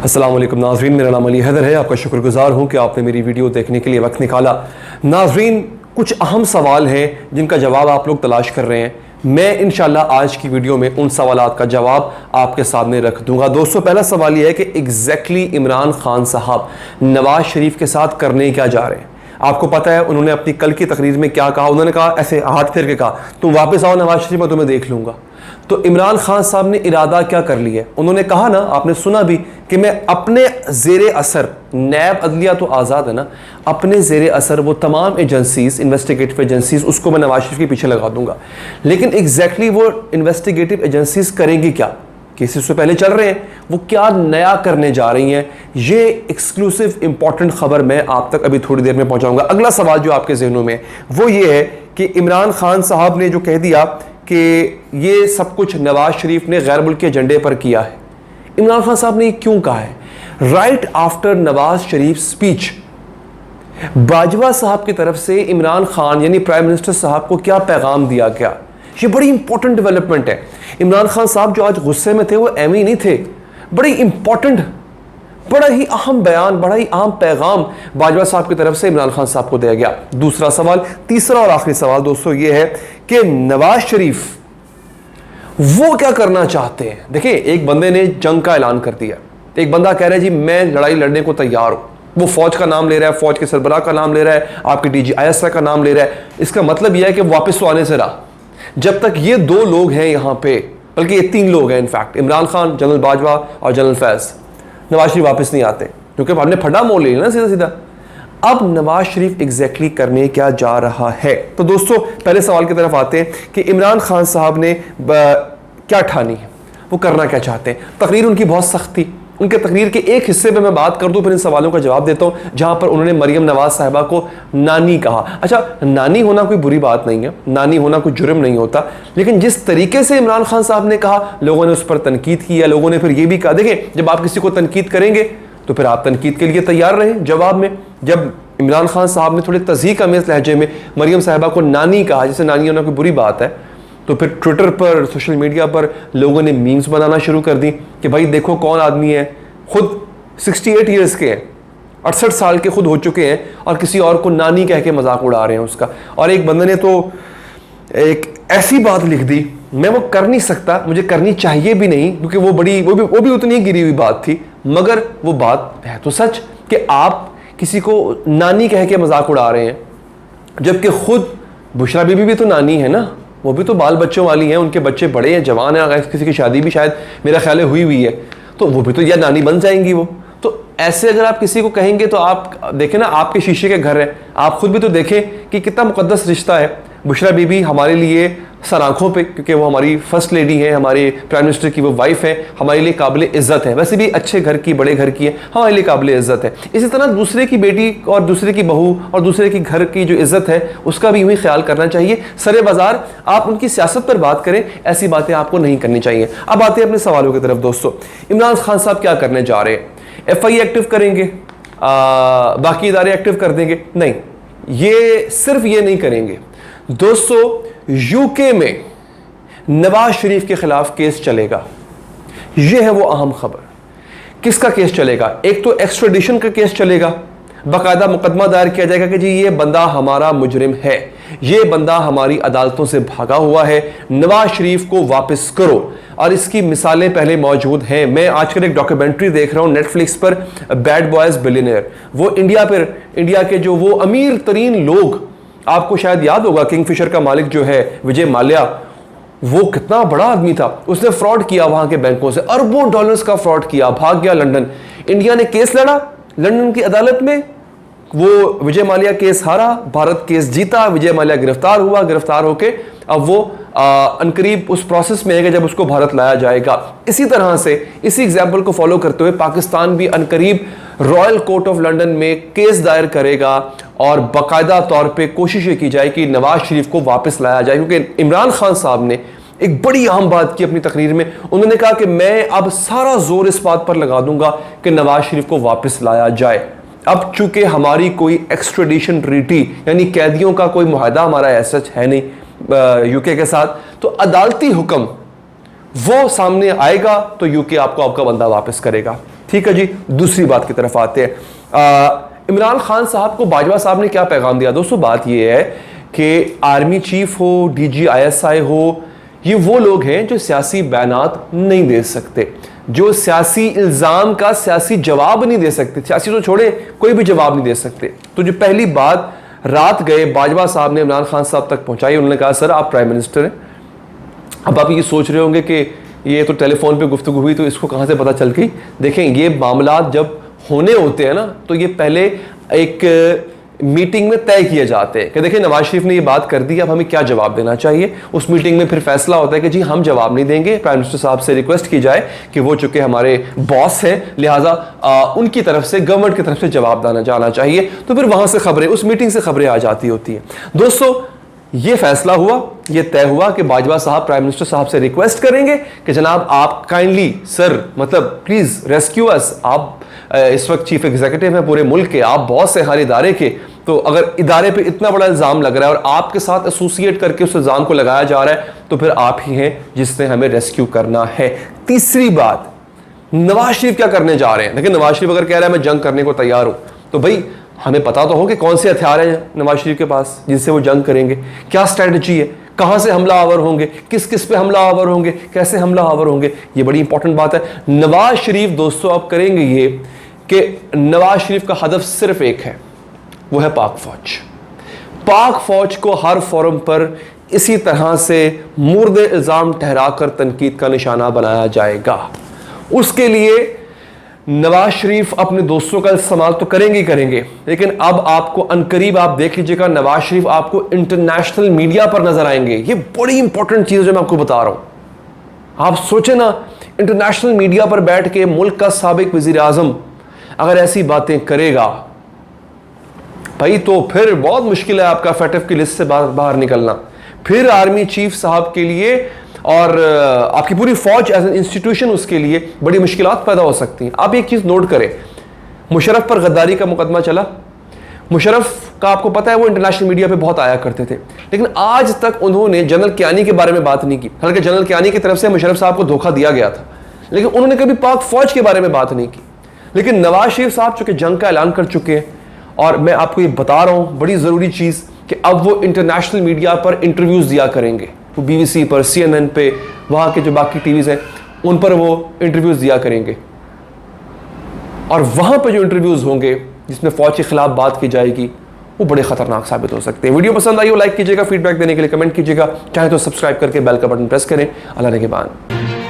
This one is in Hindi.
अस्सलाम वालेकुम नाज़रीन, मेरा नाम अली हैदर है। आपका शुक्रगुजार हूँ कि आपने मेरी वीडियो देखने के लिए वक्त निकाला। नाज़रीन, कुछ अहम सवाल हैं जिनका जवाब आप लोग तलाश कर रहे हैं। मैं इंशाल्लाह आज की वीडियो में उन सवालात का जवाब आपके सामने रख दूंगा। दोस्तों, पहला सवाल यह है कि एग्जैक्टली इमरान खान साहब नवाज शरीफ के साथ करने क्या जा रहे हैं। आपको पता है उन्होंने अपनी कल की तकरीर में क्या कहा। उन्होंने कहा, ऐसे हाथ फेर के कहा, तुम वापस आओ नवाज शरीफ, मैं तुम्हें देख लूंगा। तो इमरान खान साहब ने इरादा क्या कर लिया है। उन्होंने कहा ना, आपने सुना भी, कि मैं अपने ज़ेरे असर, नैब अदलिया तो आज़ाद है ना, अपने ज़ेरे असर वो तमाम एजेंसीज, इन्वेस्टिगेटिव एजेंसीज, उसको मैं नवाज शरीफ के पीछे लगा दूंगा। लेकिन एग्जैक्टली वो इन्वेस्टिगेटिव एजेंसीज करेंगी क्या, केसेस से पहले चल रहे हैं, वो क्या नया करने जा रही हैं, ये एक्सक्लूसिव इंपॉर्टेंट खबर मैं आप तक अभी थोड़ी देर में पहुंचाऊंगा। अगला सवाल जो आपके जहनों में वो ये है कि इमरान खान साहब ने जो कह दिया कि ये सब कुछ नवाज शरीफ ने गैर मुल्की एजेंडे पर किया है। इमरान खान साहब ने क्यों कहा है? Right after Nawaz Sharif speech, Bajwa साहब की तरफ से इमरान खान यानी प्राइम मिनिस्टर साहब को क्या पैगाम दिया गया, ये बड़ी इंपॉर्टेंट डेवलपमेंट है। इमरान खान साहब जो आज गुस्से में थे वो एवं ही नहीं थे, बड़ी इंपॉर्टेंट, बड़ा ही अहम बयान, बड़ा ही अहम पैगाम बाजवा साहब की तरफ से इमरान खान साहब को दिया गया। दूसरा सवाल, तीसरा और आखिरी सवाल दोस्तों ये है कि नवाज शरीफ वो क्या करना चाहते हैं। देखिए, एक बंदे ने जंग का ऐलान कर दिया, एक बंदा कह रहा है जी मैं लड़ाई लड़ने को तैयार हूं, वो फौज का नाम ले रहा है, फौज के सरबराह का नाम ले रहा है, आपके DGISI का नाम ले रहा है। इसका मतलब यह है कि वापस तो आने से रहा। जब तक ये दो लोग हैं यहां पे, बल्कि ये तीन लोग हैं इनफैक्ट, इमरान खान, जनरल बाजवा और जनरल फैज, नवाज शरीफ वापस नहीं आते, क्योंकि हमने फटा मोल ले लिया ना सीधा सीधा। अब नवाज शरीफ एग्जैक्टली करने क्या जा रहा है। तो दोस्तों, पहले सवाल की तरफ आते हैं कि इमरान खान साहब ने क्या ठानी है, वो करना क्या चाहते हैं। तकरीर उनकी बहुत सख्त थी। उनके तकरीर के एक हिस्से पे मैं बात कर दूं, फिर इन सवालों का जवाब देता हूं, जहां पर उन्होंने मरियम नवाज साहिबा को नानी कहा। अच्छा, नानी होना कोई बुरी बात नहीं है, नानी होना कोई जुर्म नहीं होता, लेकिन जिस तरीके से इमरान खान साहब ने कहा, लोगों ने उस पर तनकीद की है। लोगों ने फिर यह भी कहा, देखें, जब आप किसी को तनकीद करेंगे तो फिर आप तनकीद के लिए तैयार रहें जवाब में। जब इमरान खान साहब ने थोड़े तज़हीक अमेज़ लहजे में मरियम साहिबा को नानी कहा, जैसे नानी होना कोई बुरी बात है, तो फिर ट्विटर पर, सोशल मीडिया पर लोगों ने मीम्स बनाना शुरू कर दी कि भाई देखो कौन आदमी है, खुद 68 ईयर्स के हैं, 68 साल के खुद हो चुके हैं, और किसी और को नानी कह के मजाक उड़ा रहे हैं उसका। और एक बंदे ने तो एक ऐसी बात लिख दी, मैं वो कर नहीं सकता, मुझे करनी चाहिए भी नहीं, क्योंकि वो भी उतनी गिरी हुई बात थी, मगर वो बात है तो सच कि आप किसी को नानी कह के मजाक उड़ा रहे हैं, जबकि खुद बुशरा बीबी भी तो नानी है ना, वो भी तो बाल बच्चों वाली हैं, उनके बच्चे बड़े हैं, जवान हैं, अगर किसी की शादी भी शायद मेरा ख्याल है हुई है, तो वो भी तो या नानी बन जाएंगी वो। तो ऐसे अगर आप किसी को कहेंगे तो आप देखें ना, आपके शीशे के घर है, आप खुद भी तो देखें कि कितना मुकद्दस रिश्ता है। बुशरा बीबी हमारे लिए सर आंखों पे, क्योंकि वो हमारी फर्स्ट लेडी है, हमारे प्राइम मिनिस्टर की वो वाइफ है, हमारे लिए काबिल इज्जत है। वैसे भी अच्छे घर की, बड़े घर की है, हमारे लिए काबिल इज्जत है। इसी तरह दूसरे की बेटी और दूसरे की बहू और दूसरे की घर की जो इज्जत है, उसका भी यूं ही ख्याल करना चाहिए। सरे बाजार आप उनकी सियासत पर बात करें, ऐसी बातें आपको नहीं करनी चाहिए। अब आते हैं अपने सवालों की तरफ। दोस्तों, इमरान खान साहब क्या करने जा रहे हैं? FI एक्टिव करेंगे, बाकी इदारे एक्टिव कर देंगे? नहीं, ये सिर्फ ये नहीं करेंगे दोस्तों। UK में नवाज शरीफ के खिलाफ केस चलेगा, यह है वो अहम खबर। किसका केस चलेगा? एक तो एक्स्ट्राडिशन का केस चलेगा, बाकायदा मुकदमा दायर किया जाएगा कि जी ये बंदा हमारा मुजरिम है, ये बंदा हमारी अदालतों से भागा हुआ है, नवाज शरीफ को वापस करो। और इसकी मिसालें पहले मौजूद हैं। मैं आजकल एक डॉक्यूमेंट्री देख रहा हूं नेटफ्लिक्स पर, बैड बॉयज बिलियनियर। वो इंडिया के जो वो अमीर तरीन लोग, आपको शायद याद होगा किंगफिशर का मालिक जो है विजय माल्या, वो कितना बड़ा आदमी था, उसने फ्रॉड किया वहां के बैंकों से, अरबों डॉलर्स का फ्रॉड किया, भाग गया लंदन। इंडिया ने केस लड़ा लंदन की अदालत में, वो विजय माल्या केस हारा, भारत केस जीता, विजय माल्या गिरफ्तार हुआ, गिरफ्तार होके अब वो अनकरीब उस प्रोसेस में है जब उसको भारत लाया जाएगा। इसी तरह से इसी एग्जाम्पल को फॉलो करते हुए पाकिस्तान भी अनकरीब रॉयल कोर्ट ऑफ लंदन में केस दायर करेगा और बाकायदा तौर पे कोशिश की जाए कि नवाज शरीफ को वापस लाया जाए। क्योंकि इमरान खान साहब ने एक बड़ी अहम बात की अपनी तकरीर में, उन्होंने कहा कि मैं अब सारा जोर इस बात पर लगा दूंगा कि नवाज शरीफ को वापस लाया जाए। अब चूंकि हमारी कोई एक्स्ट्रेडिशन ट्रीटी यानी कैदियों का कोई मुआहदा हमारा ऐसा है नहीं UK के साथ, तो अदालती हुक्म वो सामने आएगा तो UK आपको आपका बंदा वापस करेगा। ठीक है जी, दूसरी बात की तरफ आते हैं। इमरान खान साहब को बाजवा साहब ने क्या पैगाम दिया? दोस्तों बात यह है कि आर्मी चीफ हो, DG ISI हो, ये वो लोग हैं जो सियासी बयानात नहीं दे सकते, जो सियासी इल्ज़ाम का सियासी जवाब नहीं दे सकते, सियासी तो छोड़े कोई भी जवाब नहीं दे सकते। तो जो पहली बात रात गए बाजवा साहब ने इमरान खान साहब तक पहुंचाई, उन्होंने कहा सर आप प्राइम मिनिस्टर हैं। अब आप ये सोच रहे होंगे कि ये तो टेलीफोन पे गुफ्तगू हुई तो इसको कहाँ से पता चल गई? देखें, ये मामला जब होने होते हैं ना तो ये पहले एक मीटिंग में तय किए जाते हैं कि देखिए नवाज शरीफ ने ये बात कर दी, अब हमें क्या जवाब देना चाहिए। उस मीटिंग में फिर फैसला होता है कि जी हम जवाब नहीं देंगे, प्राइम मिनिस्टर साहब से रिक्वेस्ट की जाए कि वो चूंकि हमारे बॉस हैं लिहाजा उनकी तरफ से, गवर्नमेंट की तरफ से जवाब जाना चाहिए। तो फिर वहां से खबरें, उस मीटिंग से खबरें आ जाती होती हैं। दोस्तों ये फैसला हुआ, ये तय हुआ कि बाजवा साहब प्राइम मिनिस्टर साहब से रिक्वेस्ट करेंगे कि जनाब आप काइंडली सर, मतलब प्लीज रेस्क्यू अस। आप इस वक्त चीफ एग्जीक्यूटिव हैं पूरे मुल्क के, आप बॉस हैं हर इदारे के, तो अगर इदारे पे इतना बड़ा इल्जाम लग रहा है और आपके साथ एसोसिएट करके उस इल्जाम को लगाया जा रहा है तो फिर आप ही हैं जिसने हमें रेस्क्यू करना है। तीसरी बात, नवाज शरीफ क्या करने जा रहे हैं? देखिए नवाज शरीफ अगर कह रहा है मैं जंग करने को तैयार हूं तो भाई हमें पता तो हो कि कौन से हथियार हैं नवाज शरीफ के पास जिनसे वो जंग करेंगे, क्या स्ट्रेटजी है, कहां से हमला आवर होंगे, किस किस पे हमला आवर होंगे, कैसे हमला आवर होंगे, ये बड़ी इंपॉर्टेंट बात है। नवाज शरीफ दोस्तों अब करेंगे ये कि नवाज शरीफ का हदफ सिर्फ एक है, वो है पाक फौज। पाक फौज को हर फोरम पर इसी तरह से मुर्दे इल्जाम ठहराकर तनकीद का निशाना बनाया जाएगा। उसके लिए नवाज शरीफ अपने दोस्तों का इस्तेमाल तो करेंगे ही करेंगे, लेकिन अब आपको अनकरीब आप देख लीजिएगा नवाज शरीफ आपको इंटरनेशनल मीडिया पर नजर आएंगे। ये बड़ी इंपॉर्टेंट चीज है जो मैं आपको बता रहा हूं। आप सोचे ना, इंटरनेशनल मीडिया पर बैठ के मुल्क का साबिक वजीर आजम अगर ऐसी बातें करेगा भाई तो फिर बहुत मुश्किल है आपका FATF की लिस्ट से बाहर निकलना। फिर आर्मी चीफ साहब के लिए और आपकी पूरी फौज एज एन इंस्टीट्यूशन उसके लिए बड़ी मुश्किलात पैदा हो सकती हैं। आप एक चीज नोट करें, मुशर्रफ पर गद्दारी का मुकदमा चला, मुशर्रफ का आपको पता है वो इंटरनेशनल मीडिया पे बहुत आया करते थे, लेकिन आज तक उन्होंने जनरल कियानी के बारे में बात नहीं की। हालांकि जनरल कियानी की तरफ से मुशर्रफ साहब को धोखा दिया गया था, लेकिन उन्होंने कभी पाक फौज के बारे में बात नहीं की। लेकिन नवाज शरीफ साहब चूंकि जंग का ऐलान कर चुके हैं, और मैं आपको ये बता रहा हूं बड़ी जरूरी चीज कि अब वो इंटरनेशनल मीडिया पर इंटरव्यूज दिया करेंगे, वो BBC पर, CNN पे, वहां के जो बाकी टीवीज हैं उन पर वो इंटरव्यूज दिया करेंगे। और वहां पर जो इंटरव्यूज होंगे जिसमें फौज के खिलाफ बात की जाएगी वो बड़े खतरनाक साबित हो सकते हैं। वीडियो पसंद आई हो लाइक कीजिएगा, फीडबैक देने के लिए कमेंट कीजिएगा, चाहे तो सब्सक्राइब करके बेल का बटन प्रेस करें। अल्लाह ने के बाद।